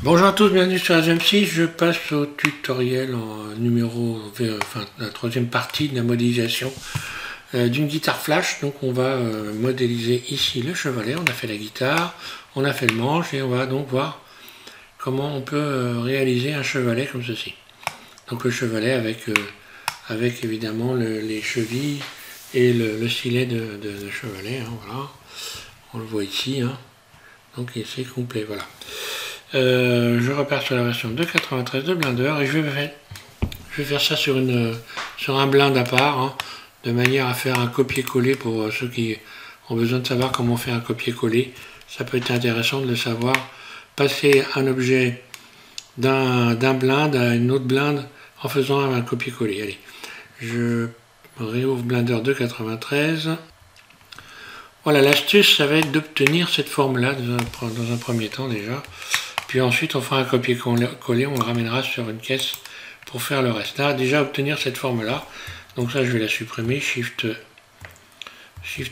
Bonjour à tous, bienvenue sur ASM6. Je passe au tutoriel la troisième partie de la modélisation d'une guitare flash. Donc on va modéliser ici le chevalet, on a fait la guitare, on a fait le manche et on va donc voir comment on peut réaliser un chevalet comme ceci. Donc le chevalet avec évidemment les chevilles et le stylet de chevalet, hein, voilà. On le voit ici, hein. Donc c'est complet, voilà. Je repars sur la version 2.93 de Blender et je vais faire ça sur un blind à part, hein, de manière à faire un copier-coller pour ceux qui ont besoin de savoir comment on fait un copier-coller. Ça peut être intéressant de le savoir. Passer un objet d'un blind à une autre blind en faisant un copier-coller. Allez, je réouvre Blender 2.93. Voilà, l'astuce, ça va être d'obtenir cette forme-là dans un premier temps déjà. Puis ensuite, on fera un copier-coller, on le ramènera sur une caisse pour faire le reste. Là, déjà obtenir cette forme-là. Donc ça, je vais la supprimer. Shift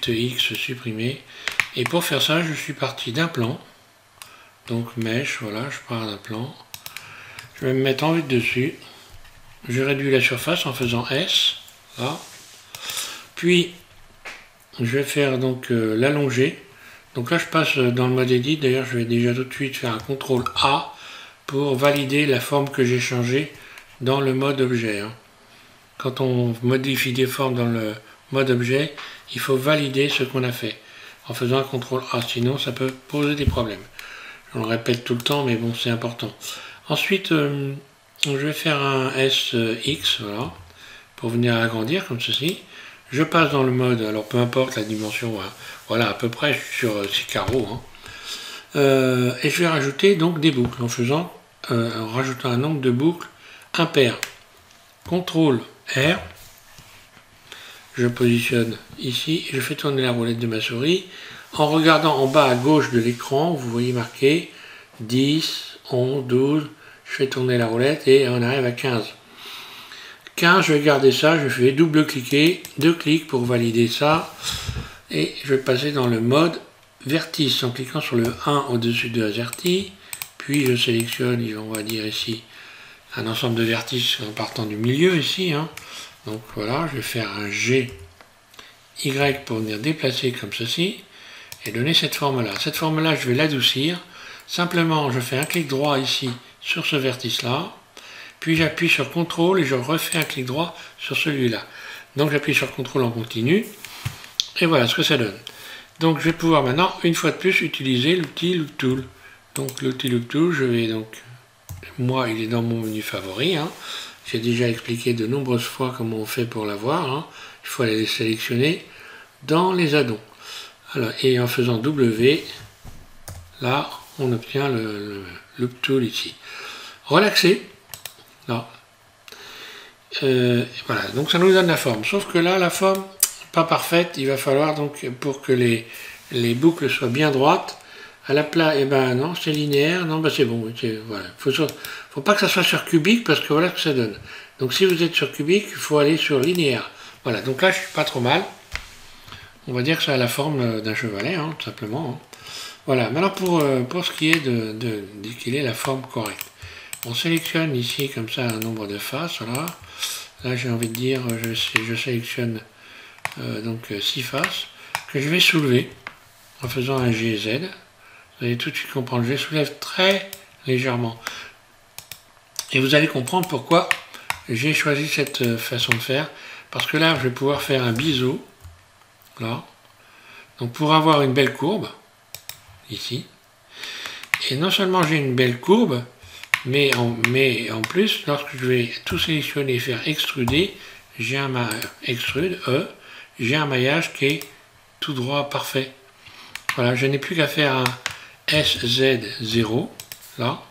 X, supprimer. Et pour faire ça, je suis parti d'un plan. Donc mèche, voilà, je pars d'un plan. Je vais me mettre en vue de dessus. Je réduis la surface en faisant S. Là. Puis, je vais faire donc l'allonger. Donc là, je passe dans le mode Edit. D'ailleurs, je vais déjà tout de suite faire un CTRL A pour valider la forme que j'ai changée dans le mode objet, hein. Quand on modifie des formes dans le mode objet, il faut valider ce qu'on a fait en faisant un CTRL A. Sinon, ça peut poser des problèmes. Je le répète tout le temps, mais bon, c'est important. Ensuite, je vais faire un SX, voilà, pour venir agrandir comme ceci. Je passe dans le mode, alors peu importe la dimension, hein, voilà, à peu près sur 6 carreaux, hein. Et je vais rajouter donc des boucles en rajoutant un nombre de boucles impair. CTRL R, je positionne ici et je fais tourner la roulette de ma souris. En regardant en bas à gauche de l'écran, vous voyez marqué 10, 11, 12, je fais tourner la roulette et on arrive à 15. 15, je vais garder ça, je fais double-cliquer, 2 clics pour valider ça. Et je vais passer dans le mode vertice en cliquant sur le 1 au-dessus de AZERTY. Puis je sélectionne, on va dire ici, un ensemble de vertices en partant du milieu ici, hein. Donc voilà, je vais faire un G, Y pour venir déplacer comme ceci et donner cette forme-là. Cette forme-là, je vais l'adoucir. Simplement, je fais un clic droit ici sur ce vertice-là. Puis j'appuie sur CTRL et je refais un clic droit sur celui-là. Donc j'appuie sur CTRL en continu. Et voilà ce que ça donne. Donc je vais pouvoir maintenant, une fois de plus, utiliser l'outil Loop Tool. Donc l'outil Loop Tool, je vais donc... Moi, il est dans mon menu favori, hein. J'ai déjà expliqué de nombreuses fois comment on fait pour l'avoir, hein. Il faut aller les sélectionner dans les addons. Alors, et en faisant W, là, on obtient le Loop Tool ici. Relaxer. Là. Voilà, donc ça nous donne la forme. Sauf que là, la forme, pas parfaite, il va falloir donc, pour que les boucles soient bien droites, à la place, et ben non, c'est linéaire, non, ben c'est bon, voilà. Faut pas que ça soit sur cubique, parce que voilà ce que ça donne. Donc si vous êtes sur cubique, il faut aller sur linéaire. Voilà, donc là, je suis pas trop mal. On va dire que ça a la forme d'un chevalet, hein, tout simplement, hein. Voilà, maintenant pour ce qui est de quelle est la forme correcte. On sélectionne ici comme ça un nombre de faces, voilà. Là j'ai envie de dire, je sélectionne donc 6 faces que je vais soulever en faisant un GZ. Vous allez tout de suite comprendre, je les soulève très légèrement. Et vous allez comprendre pourquoi j'ai choisi cette façon de faire. Parce que là je vais pouvoir faire un biseau, là. Donc pour avoir une belle courbe, ici. Et non seulement j'ai une belle courbe, mais en plus, lorsque je vais tout sélectionner et faire extruder, j'ai un extrude, j'ai un maillage qui est tout droit, parfait. Voilà, je n'ai plus qu'à faire un SZ0, là.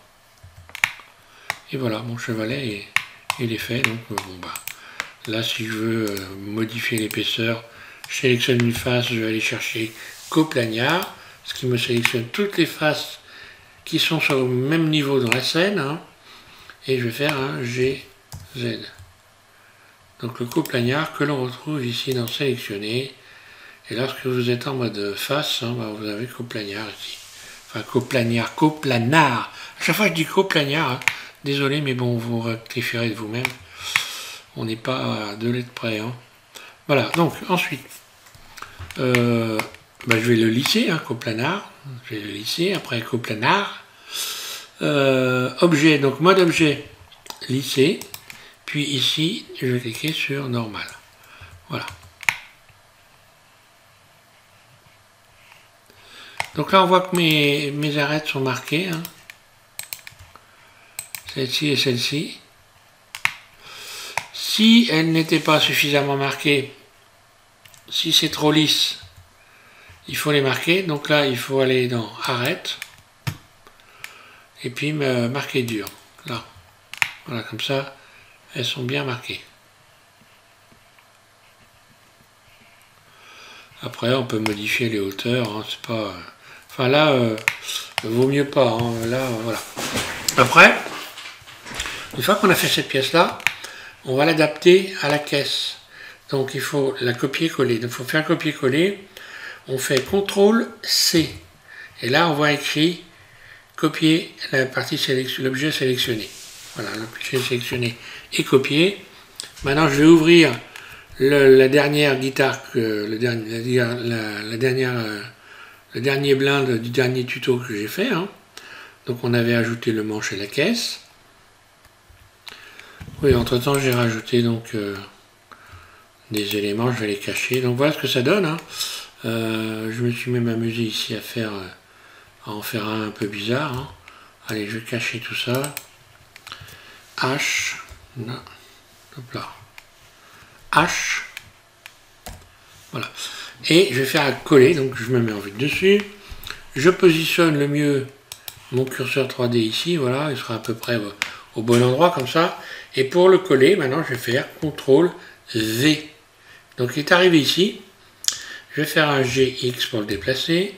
Et voilà, mon chevalet il est fait. Donc bon, bah, là, si je veux modifier l'épaisseur, je sélectionne une face, je vais aller chercher coplagnard, ce qui me sélectionne toutes les faces qui sont sur le même niveau dans la scène, hein, et je vais faire un GZ. Donc le coplagnard que l'on retrouve ici dans sélectionner, et lorsque vous êtes en mode face, hein, bah, vous avez coplagnard ici. Enfin, coplanar, coplanar. À chaque fois, je dis coplanar. Hein. Désolé, mais bon, vous rectifierez de vous-même. On n'est pas à 2 lettres près. Hein. Voilà, donc, ensuite, je vais le lisser, hein, coplanar. Je vais le lisser, après coplanar. Objet, donc mode objet, lisser. Puis ici, je vais cliquer sur normal. Voilà. Donc là, on voit que mes arêtes sont marquées. Hein. Celle-ci et celle-ci. Si elles n'étaient pas suffisamment marquées, si c'est trop lisse, il faut les marquer. Donc là, il faut aller dans arrête. Et puis marquer dur. Là. Voilà, comme ça, elles sont bien marquées. Après, on peut modifier les hauteurs. Hein, c'est pas... Enfin là, vaut mieux pas. Hein, là, voilà. Après, une fois qu'on a fait cette pièce-là, on va l'adapter à la caisse. Donc il faut la copier-coller. Donc il faut faire un copier-coller. On fait CTRL-C. Et là, on voit écrit copier la partie l'objet sélectionné. Voilà, l'objet sélectionné est copié. Maintenant, je vais ouvrir la dernière guitare, le dernier blind du dernier tuto que j'ai fait. Hein. Donc on avait ajouté le manche et la caisse. Oui, entre temps j'ai rajouté donc des éléments, je vais les cacher. Donc voilà ce que ça donne. Hein. Je me suis même amusé ici à en faire un peu bizarre. Hein. Allez, je vais cacher tout ça. H, non, hop là. H, voilà. Et je vais faire un coller, donc je me mets en vue dessus. Je positionne le mieux mon curseur 3D ici, voilà, il sera à peu près au bon endroit comme ça. Et pour le coller, maintenant je vais faire CTRL-V. Donc il est arrivé ici. Je vais faire un GX pour le déplacer.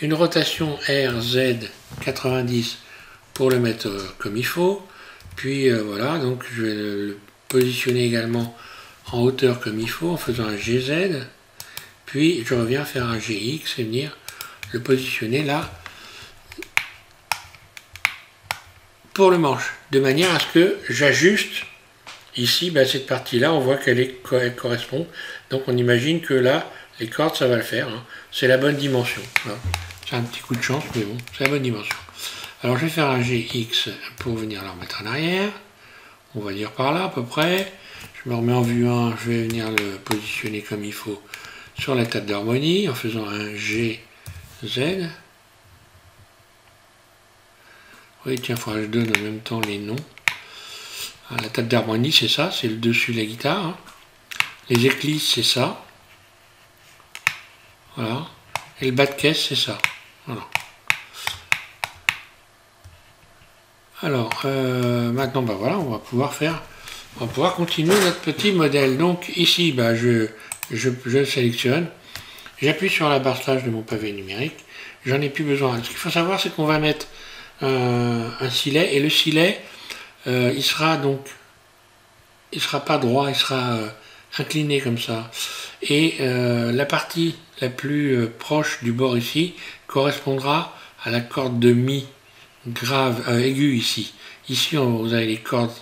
Une rotation RZ 90 pour le mettre comme il faut. Puis voilà, donc je vais le positionner également en hauteur comme il faut en faisant un GZ. Puis je reviens faire un GX et venir le positionner là pour le manche, de manière à ce que j'ajuste ici cette partie-là, on voit qu'elle correspond. Donc on imagine que là, les cordes, ça va le faire. Hein. C'est la bonne dimension. Voilà. C'est un petit coup de chance, mais bon, c'est la bonne dimension. Alors je vais faire un GX pour venir le remettre en arrière. On va dire par là à peu près. Je me remets en vue 1, je vais venir le positionner comme il faut sur la table d'harmonie en faisant un GZ. Oui, tiens, il faudra que je donne en même temps les noms. La table d'harmonie, c'est ça, c'est le dessus de la guitare. Hein. Les éclisses, c'est ça. Voilà. Et le bas de caisse, c'est ça. Voilà. Alors, maintenant, voilà, on va pouvoir continuer notre petit modèle. Donc, ici, je sélectionne. J'appuie sur la barre slash de mon pavé numérique. J'en ai plus besoin. Ce qu'il faut savoir, c'est qu'on va mettre un silet. Et le silet, il sera pas droit, il sera incliné comme ça. Et la partie la plus proche du bord ici correspondra à la corde de mi grave, aiguë ici. Ici, vous avez les cordes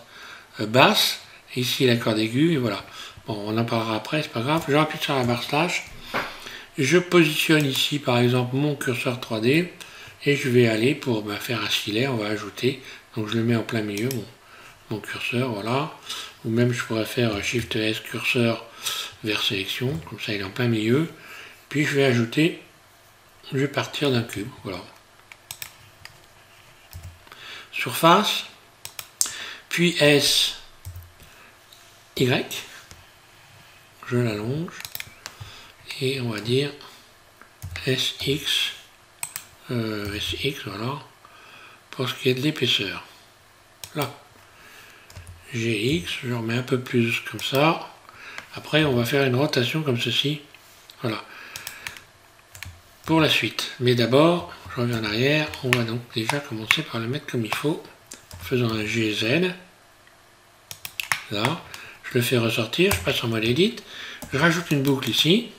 basses, ici la corde aiguë, et voilà. Bon, on en parlera après, c'est pas grave. Je rappuie sur la barre slash. Je positionne ici, par exemple, mon curseur 3D, et je vais aller pour faire un silet, on va ajouter. Donc je le mets en plein milieu, mon curseur, voilà. Ou même je pourrais faire Shift S curseur vers sélection, comme ça il est en plein milieu. Puis je vais ajouter, je vais partir d'un cube, voilà. Surface, puis S, Y, je l'allonge, et on va dire SX, SX, voilà, pour ce qui est de l'épaisseur. Là. GX, je remets un peu plus comme ça. Après, on va faire une rotation comme ceci. Voilà. Pour la suite. Mais d'abord, je reviens en arrière. On va donc déjà commencer par le mettre comme il faut. En faisant un GZ. Là. Je le fais ressortir. Je passe en mode Edit. Je rajoute une boucle ici.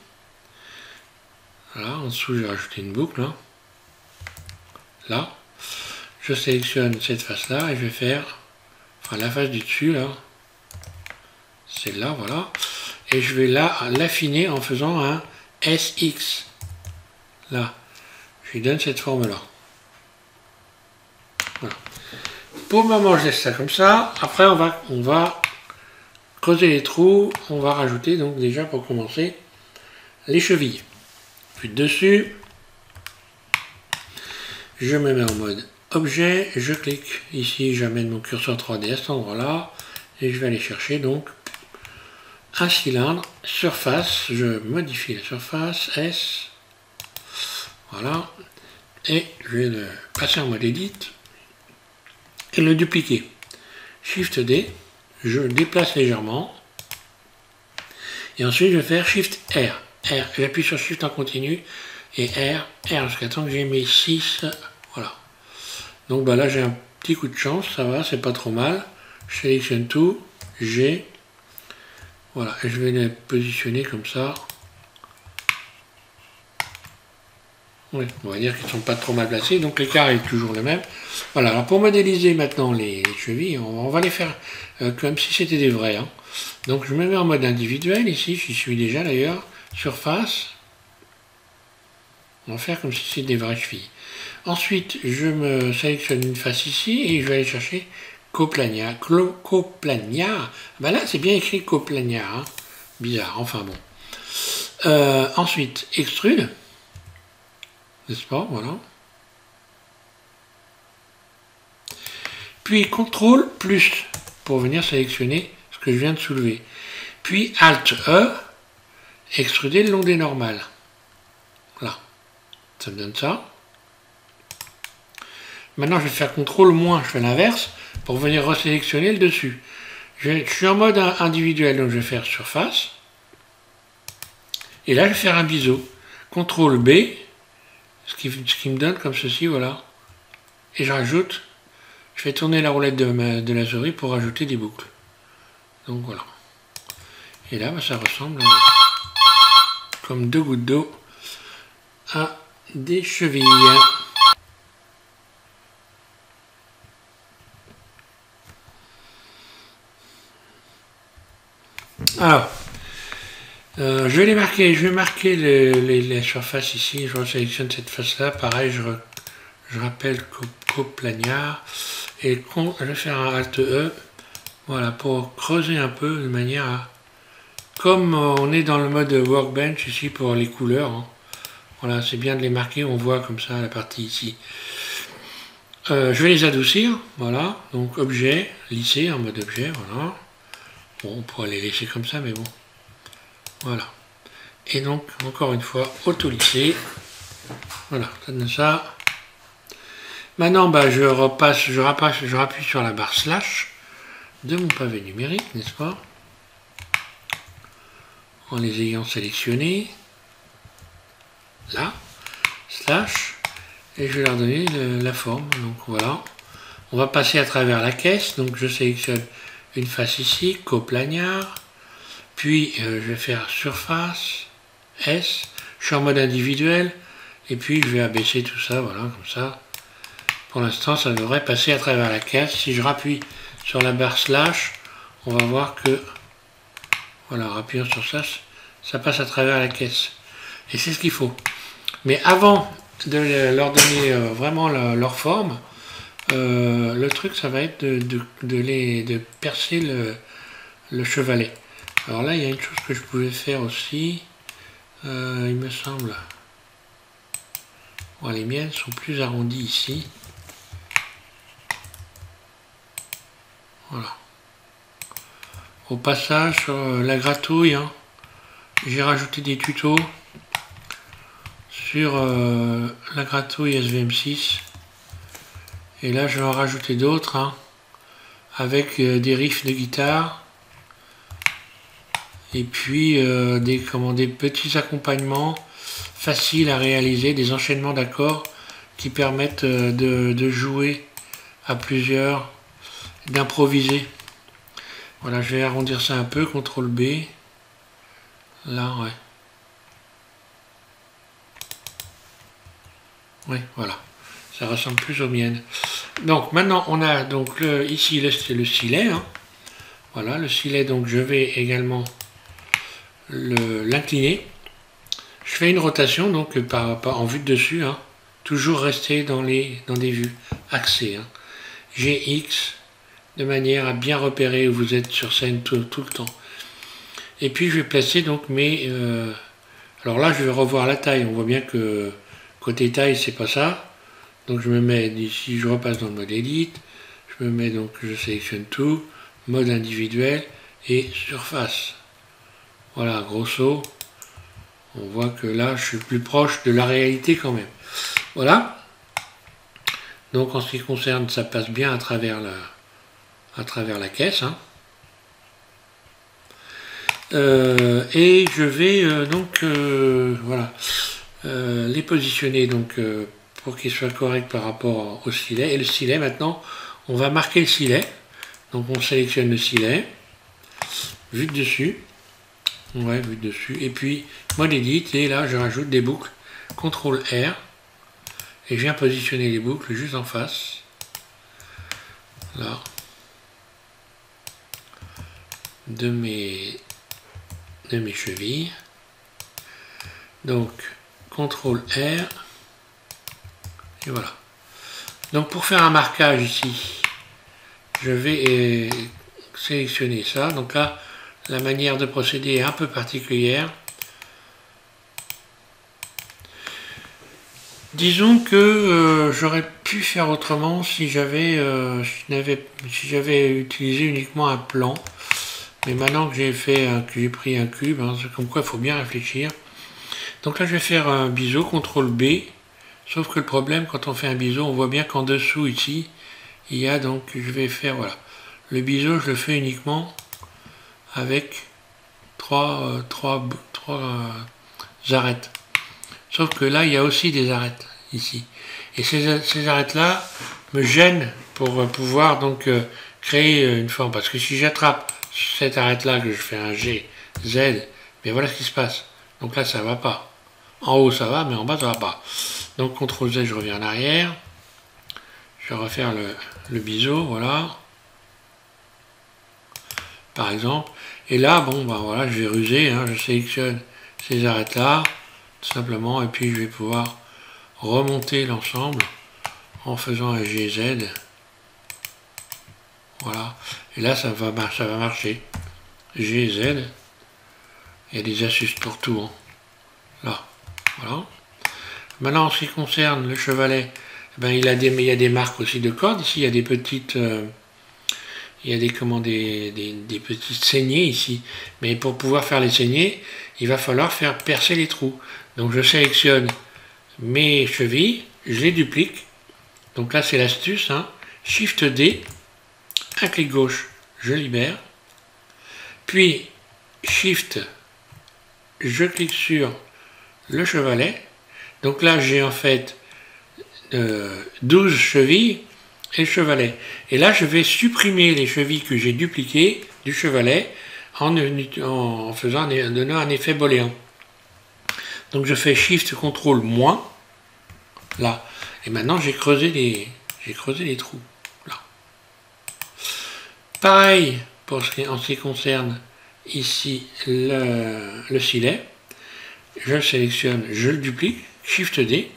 Voilà. En dessous, je vais rajouter une boucle. Là. là. Je sélectionne cette face-là et je vais faire, enfin la face du dessus là, celle-là, voilà. Et je vais là l'affiner en faisant un SX. Là, je lui donne cette forme-là. Voilà. Pour le moment, je laisse ça comme ça. Après, on va creuser les trous. On va rajouter donc déjà pour commencer les chevilles. Puis dessus, je me mets en mode objet, je clique ici, j'amène mon curseur 3D à cet endroit-là et je vais aller chercher donc un cylindre, surface, je modifie la surface, S, voilà, et je vais le passer en mode edit et le dupliquer. Shift D, je déplace légèrement et ensuite je vais faire Shift R, j'appuie sur Shift en continu et R jusqu'à temps que j'ai mes 6, voilà. Donc bah là j'ai un petit coup de chance, ça va, c'est pas trop mal. Je sélectionne tout, G, voilà, et je vais les positionner comme ça. Oui, on va dire qu'ils ne sont pas trop mal placés, donc l'écart est toujours le même. Voilà, alors pour modéliser maintenant les chevilles, on va les faire comme si c'était des vrais. Hein. Donc je me mets en mode individuel, ici j'y suis déjà d'ailleurs, surface. On va faire comme si c'était des vraies chevilles. Ensuite, je me sélectionne une face ici et je vais aller chercher coplagnard. Coplagnard. Ben là, c'est bien écrit coplagnard. Hein. Bizarre, enfin bon. Ensuite, extrude. N'est-ce pas? Voilà. Puis CTRL plus pour venir sélectionner ce que je viens de soulever. Puis ALT E, extruder le long des normales. Voilà. Ça me donne ça. Maintenant, je vais faire CTRL moins, je fais l'inverse, pour venir resélectionner le dessus. Je suis en mode individuel, donc je vais faire surface. Et là, je vais faire un biseau. CTRL B, ce qui me donne comme ceci, voilà. Et je rajoute, je fais tourner la roulette de la souris pour rajouter des boucles. Donc voilà. Et là, bah, ça ressemble comme 2 gouttes d'eau à des chevilles. Alors, je vais marquer les surfaces ici, je sélectionne cette face-là, pareil, je rappelle coplagnard, et je vais faire un Alt E, voilà, pour creuser un peu de manière à, comme on est dans le mode workbench ici pour les couleurs, hein, voilà, c'est bien de les marquer, on voit comme ça la partie ici. Je vais les adoucir, voilà, donc objet, lisser en mode objet, voilà. Bon, on pourrait les laisser comme ça, mais bon. Voilà. Et donc, encore une fois, auto-lisser. Voilà, ça donne ça. Maintenant, bah, je rappuie sur la barre slash de mon pavé numérique, n'est-ce pas? En les ayant sélectionnés. Là. Slash. Et je vais leur donner la forme. Donc voilà. On va passer à travers la caisse. Donc je sélectionne une face ici, coplagnard, puis je vais faire surface, S, je suis en mode individuel, et puis je vais abaisser tout ça, voilà, comme ça. Pour l'instant, ça devrait passer à travers la caisse. Si je rappuie sur la barre slash, on va voir que, voilà, en appuyant sur ça, ça passe à travers la caisse. Et c'est ce qu'il faut. Mais avant de leur donner vraiment leur forme, le truc, ça va être de percer le chevalet. Alors là, il y a une chose que je pouvais faire aussi, il me semble. Bon, les miennes sont plus arrondies ici. Voilà. Au passage, sur la gratouille, hein, j'ai rajouté des tutos sur la gratouille SVM6. Et là, je vais en rajouter d'autres, hein, avec des riffs de guitare. Et puis des petits accompagnements faciles à réaliser, des enchaînements d'accords qui permettent de jouer à plusieurs, d'improviser. Voilà, je vais arrondir ça un peu, CTRL B. Là, ouais. Oui, voilà. Ça ressemble plus aux miennes. Donc maintenant on a donc ici le silet. Hein. Voilà, le silet, donc je vais également l'incliner. Je fais une rotation donc en vue de dessus. Hein. Toujours rester dans des vues axées. Hein. GX, de manière à bien repérer où vous êtes sur scène tout le temps. Et puis je vais placer donc mes... alors là je vais revoir la taille. On voit bien que côté taille c'est pas ça. Donc je me mets ici, je repasse dans le mode Edit, je me mets donc, je sélectionne tout, mode individuel et surface. Voilà, grosso, on voit que là je suis plus proche de la réalité quand même. Voilà. Donc en ce qui concerne, ça passe bien à travers la caisse. Hein. Et je vais donc voilà les positionner donc pour qu'il soit correct par rapport au silet. Et le silet, maintenant, on va marquer le silet. Donc on sélectionne le silet, vue de dessus, ouais, vue de dessus, et puis mode Edit, et là je rajoute des boucles, CTRL R, et je viens positionner les boucles juste en face, là, de mes chevilles. Donc CTRL R, et voilà. Donc pour faire un marquage ici, je vais sélectionner ça. Donc là, la manière de procéder est un peu particulière. Disons que j'aurais pu faire autrement si j'avais utilisé uniquement un plan. Mais maintenant que j'ai pris un cube, hein, c'est comme quoi il faut bien réfléchir. Donc là, je vais faire un biseau, CTRL B. Sauf que le problème, quand on fait un biseau, on voit bien qu'en dessous, ici, il y a donc, je vais faire, voilà. Le biseau, je le fais uniquement avec trois arêtes. Sauf que là, il y a aussi des arêtes, ici. Et ces arêtes-là me gênent pour pouvoir donc créer une forme. Parce que si j'attrape cette arête-là, que je fais un G, Z, mais voilà ce qui se passe. Donc là, ça ne va pas. En haut, ça va, mais en bas, ça ne va pas. Donc CTRL Z, je reviens en arrière. Je vais refaire le biseau, voilà. Par exemple. Et là, bon, ben voilà, je vais ruser. Hein, je sélectionne ces arêtes-là, tout simplement. Et puis, je vais pouvoir remonter l'ensemble en faisant un GZ. Voilà. Et là, ça va marcher. GZ. Il y a des astuces pour tout. Hein. Là. Voilà. Maintenant, en ce qui concerne le chevalet, ben, il y a des marques aussi de cordes. Ici, il y a des petites, il y a des petites saignées ici. Mais pour pouvoir faire les saignées, il va falloir faire percer les trous. Donc, je sélectionne mes chevilles, je les duplique. Donc là, c'est l'astuce. Hein. Shift D, un clic gauche, je libère. Puis, Shift, je clique sur le chevalet. Donc là, j'ai en fait 12 chevilles et le chevalet. Et là, je vais supprimer les chevilles que j'ai dupliquées du chevalet en donnant un effet booléen. Donc je fais Shift CTRL moins, là. Et maintenant, j'ai creusé les trous, là. Pareil, en ce qui concerne ici le silet. Je le sélectionne, je le duplique, Shift D.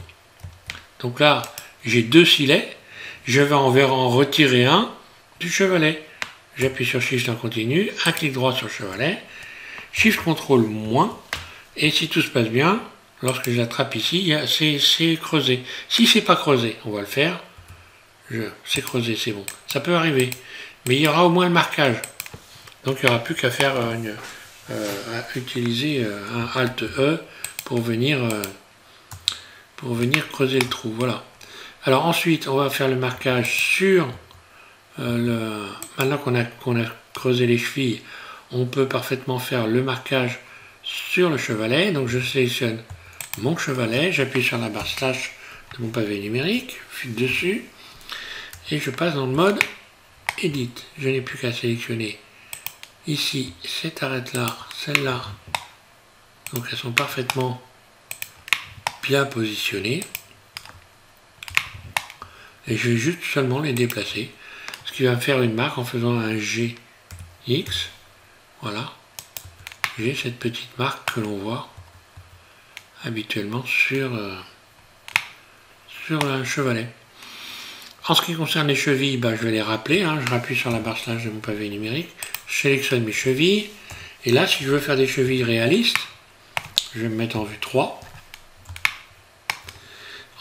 Donc là, j'ai deux silets. Je vais en retirer un du chevalet. J'appuie sur Shift en continu, un clic droit sur le chevalet, Shift CTRL moins. Et si tout se passe bien, lorsque je l'attrape ici, c'est creusé. Si c'est pas creusé, on va le faire. C'est creusé, c'est bon. Ça peut arriver. Mais il y aura au moins le marquage. Donc il n'y aura plus qu'à faire utiliser un Alt E pour venir creuser le trou. Voilà. Alors ensuite, on va faire le marquage sur maintenant qu'on a creusé les chevilles, on peut parfaitement faire le marquage sur le chevalet. Donc je sélectionne mon chevalet, j'appuie sur la barre slash de mon pavé numérique, je clique dessus et je passe dans le mode Edit. Je n'ai plus qu'à sélectionner ici cette arête là, celle-là. Donc elles sont parfaitement bien positionnées. Et je vais juste seulement les déplacer. Ce qui va me faire une marque en faisant un GX. Voilà. J'ai cette petite marque que l'on voit habituellement sur un chevalet. En ce qui concerne les chevilles, je vais les rappeler. Je rappuie sur la barre slash de mon pavé numérique. Je sélectionne mes chevilles. Et là, si je veux faire des chevilles réalistes, je vais me mettre en vue 3.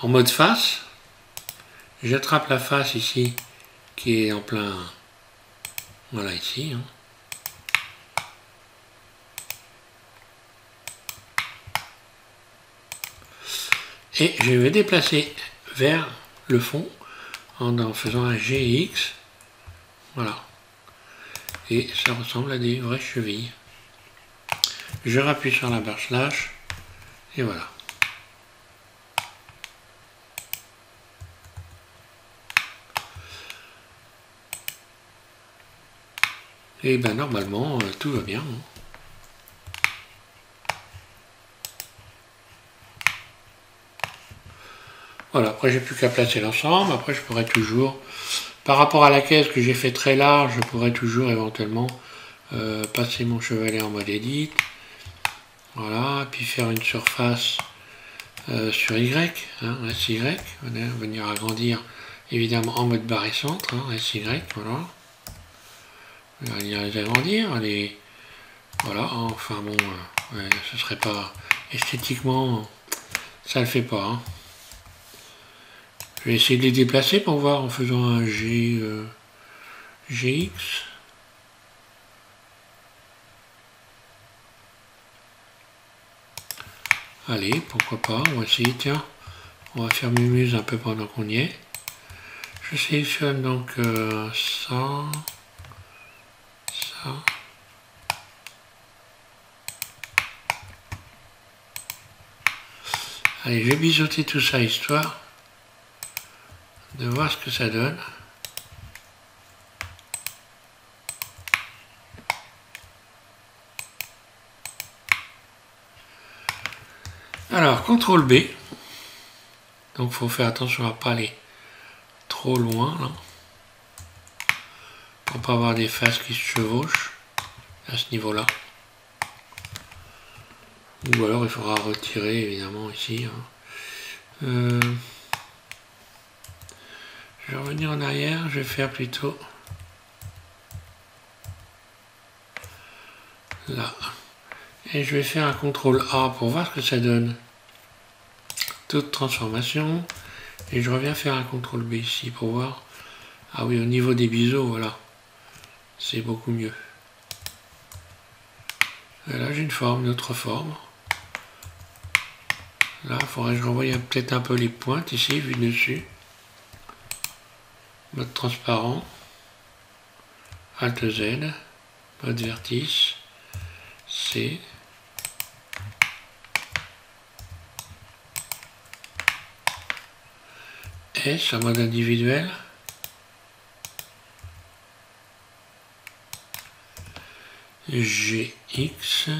En mode face, j'attrape la face ici, qui est en plein... Voilà, ici. Et je vais déplacer vers le fond en faisant un GX. Voilà. Et ça ressemble à des vraies chevilles. Je rappuie sur la barre slash. Et voilà. Et normalement, tout va bien. Voilà, après j'ai plus qu'à placer l'ensemble. Après je pourrais toujours, par rapport à la caisse que j'ai fait très large, je pourrais toujours éventuellement passer mon chevalet en mode edit. Voilà, puis faire une surface sur Y, SY, venir agrandir évidemment en mode barre et centre, SY, voilà. Venir les agrandir, voilà, enfin bon, ce serait pas esthétiquement, ça le fait pas. Je vais essayer de les déplacer pour voir en faisant un GX. Allez, pourquoi pas, on va essayer, tiens, on va faire mumuse un peu pendant qu'on y est. Je sélectionne donc ça, ça. Allez, je vais biseauter tout ça histoire de voir ce que ça donne. Alors, CTRL B. Donc, il faut faire attention à ne pas aller trop loin, là. Pour pas avoir des faces qui se chevauchent à ce niveau-là. Ou alors, il faudra retirer, évidemment, ici. Je vais revenir en arrière, je vais faire plutôt là. Et je vais faire un CTRL A pour voir ce que ça donne. Toute transformation. Et je reviens faire un CTRL B ici pour voir. Ah oui, au niveau des biseaux, voilà. C'est beaucoup mieux. Et là, j'ai une forme, une autre forme. Là, il faudrait que je revoie peut-être un peu les pointes ici, vu dessus. Mode transparent. Alt Z. Mode vertice. C. S en mode individuel. GX.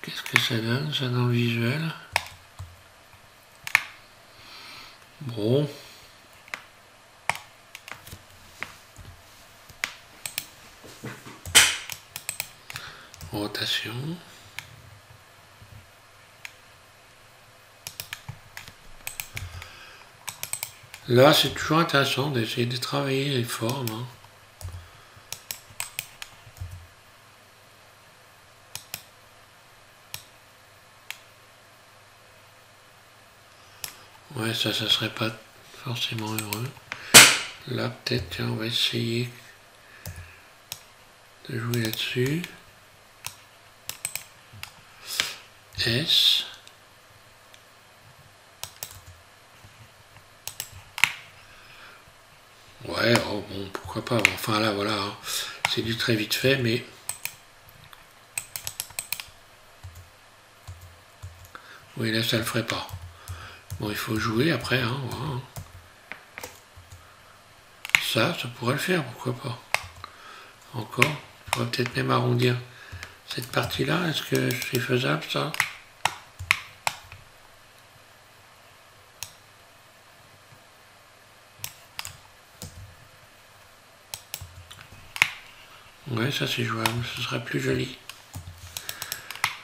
Qu'est-ce que ça donne, ça, dans le visuel? Bon. Rotation. Là, c'est toujours intéressant d'essayer de travailler les formes. Ouais, ça serait pas forcément heureux. Là, peut-être, tiens, on va essayer de jouer là-dessus. S. Ouais, oh bon, pourquoi pas. Enfin là, voilà, c'est du très vite fait, mais... Oui, là, ça le ferait pas. Bon, il faut jouer après, voilà. ça pourrait le faire, pourquoi pas. Encore, je pourrais peut-être même arrondir cette partie-là. Est-ce que c'est faisable, ça? Ouais, ça c'est jouable, ce sera plus joli.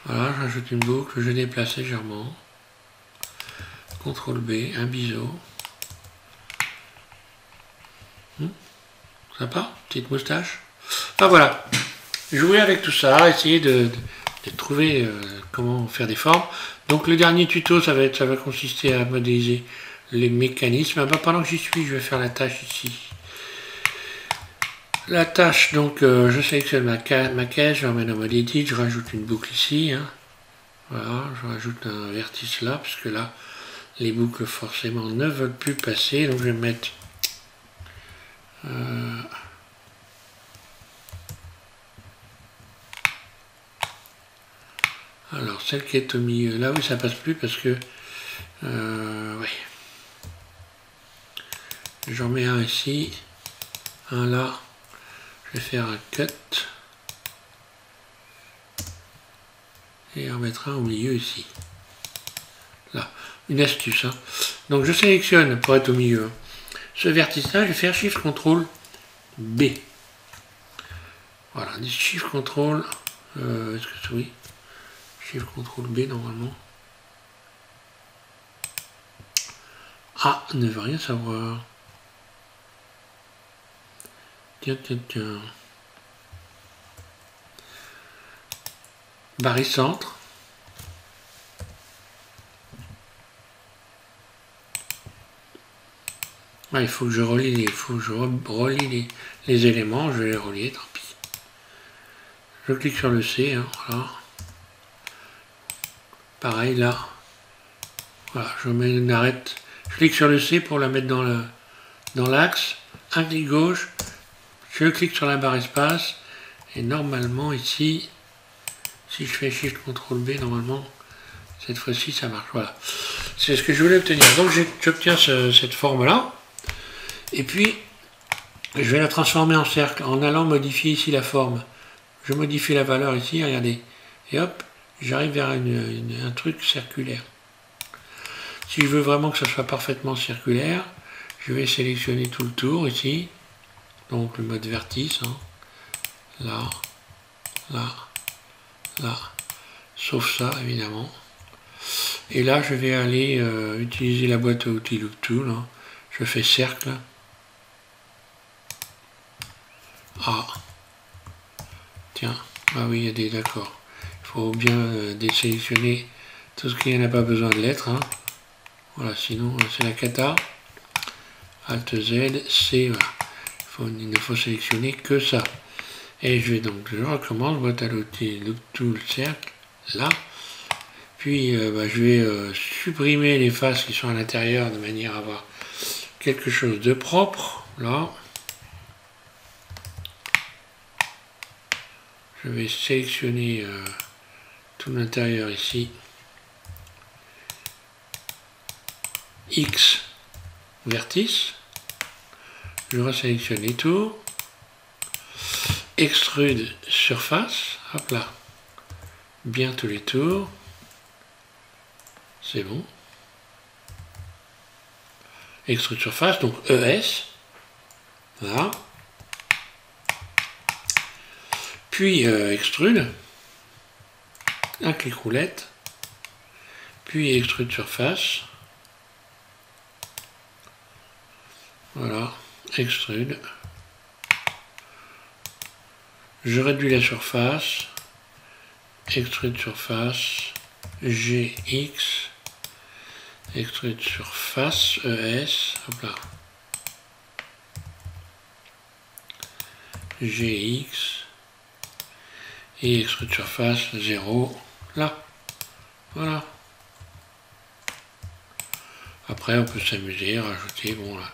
Voilà, j'ajoute une boucle, je déplace légèrement. CTRL B, un biseau. Sympa, petite moustache. Enfin voilà, jouer avec tout ça, essayer de trouver comment faire des formes. Donc le dernier tuto, ça va consister à modéliser les mécanismes. Ah bah, pendant que j'y suis, je vais faire la tâche ici. La tâche, donc je sélectionne ma caisse, je l'emmène en mode edit, je rajoute une boucle ici. Hein. Voilà, je rajoute un vertice là, parce que là, les boucles forcément ne veulent plus passer. Donc je vais mettre... alors celle qui est au milieu, là oui ça passe plus parce que... ouais. J'en mets un ici, un là. Je vais faire un cut et en mettre un au milieu ici. Là, une astuce. Hein. Donc je sélectionne pour être au milieu. Ce vertice-là, je vais faire Shift CTRL B. Voilà, Shift CTRL. Est-ce que c'est oui? Shift CTRL B normalement. Ah, ne veut rien savoir. Tiens. Barycentre. Ah, il faut que je relie les éléments, je vais les relier, tant pis. Je clique sur le C, hein, voilà. Pareil là. Voilà, je mets une arête. Je clique sur le C pour la mettre dans l'axe. Un clic gauche. Je clique sur la barre espace. Et normalement ici, si je fais Shift CTRL B, normalement, cette fois-ci ça marche. Voilà. C'est ce que je voulais obtenir. Donc j'obtiens cette forme-là. Et puis, je vais la transformer en cercle en allant modifier ici la forme. Je modifie la valeur ici, regardez. Et hop, j'arrive vers un truc circulaire. Si je veux vraiment que ça soit parfaitement circulaire, je vais sélectionner tout le tour ici. Donc le mode vertice. Hein. Là, là. Sauf ça, évidemment. Et là, je vais aller utiliser la boîte à outils Loop Tool. Hein. Je fais cercle. Ah. Tiens. Ah oui, il y a des... D'accord. Il faut bien désélectionner tout ce qui n'a pas besoin de lettres. Hein. Voilà, sinon c'est la cata. Alt Z, C, voilà. Il ne faut sélectionner que ça. Et je recommence, boîte à outils, Loop Tool, cercle, là. Puis je vais supprimer les faces qui sont à l'intérieur de manière à avoir quelque chose de propre, là. Je vais sélectionner tout l'intérieur ici. X vertice. Je resélectionne les tours. Extrude surface. Hop là. Bien tous les tours. C'est bon. Extrude surface, donc ES. Voilà. Puis extrude. Un clic roulette. Puis extrude surface. Voilà, extrude. Je réduis la surface. Extrude surface. GX. Extrude surface. ES. Hop là. GX. Et extrude surface 0. Là. Voilà. Après, on peut s'amuser à rajouter, bon là,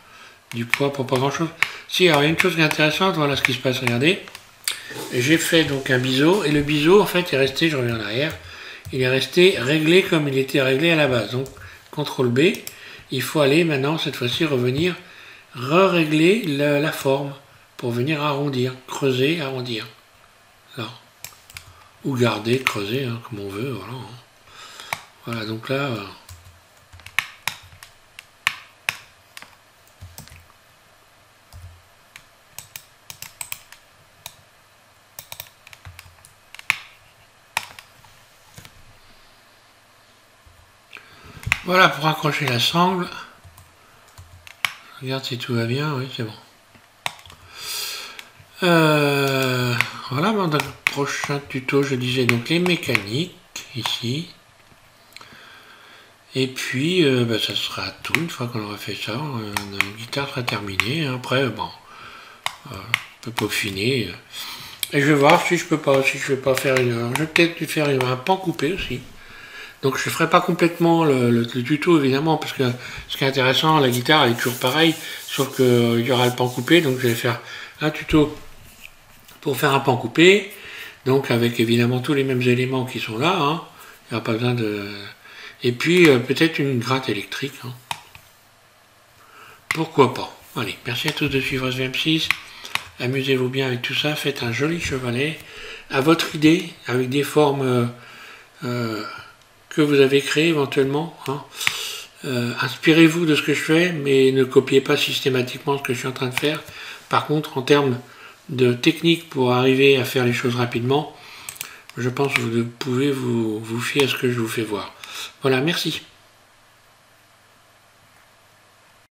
du poids pour pas grand chose. Si, alors il y a une chose qui est intéressante, voilà ce qui se passe, regardez. J'ai fait donc un biseau, et le biseau en fait est resté, je reviens en arrière, il est resté réglé comme il était réglé à la base. Donc CTRL B, il faut aller maintenant cette fois-ci revenir régler la forme pour venir arrondir, creuser, arrondir. Là. Ou garder, creuser, hein, comme on veut. Voilà, voilà donc là... voilà pour accrocher la sangle. Regarde si tout va bien, oui c'est bon. Voilà, dans le prochain tuto je disais donc les mécaniques, ici. Et puis ça sera tout, une fois qu'on aura fait ça, la guitare sera terminée. Après, bon, on peut peaufiner. Et je vais voir si je peux pas, si je vais pas faire une... Je vais peut-être faire un pan coupé aussi. Donc je ne ferai pas complètement le tuto évidemment, parce que ce qui est intéressant, la guitare elle est toujours pareille, sauf qu'il y aura le pan coupé, donc je vais faire un tuto pour faire un pan coupé, donc avec évidemment tous les mêmes éléments qui sont là, hein. Il n'y aura pas besoin de... Et puis peut-être une gratte électrique, hein. Pourquoi pas. Allez, merci à tous de suivre SVM6, amusez-vous bien avec tout ça, faites un joli chevalet, à votre idée, avec des formes... que vous avez créé éventuellement. Hein. Inspirez-vous de ce que je fais, mais ne copiez pas systématiquement ce que je suis en train de faire. Par contre, en termes de technique pour arriver à faire les choses rapidement, je pense que vous pouvez vous fier à ce que je vous fais voir. Voilà, merci.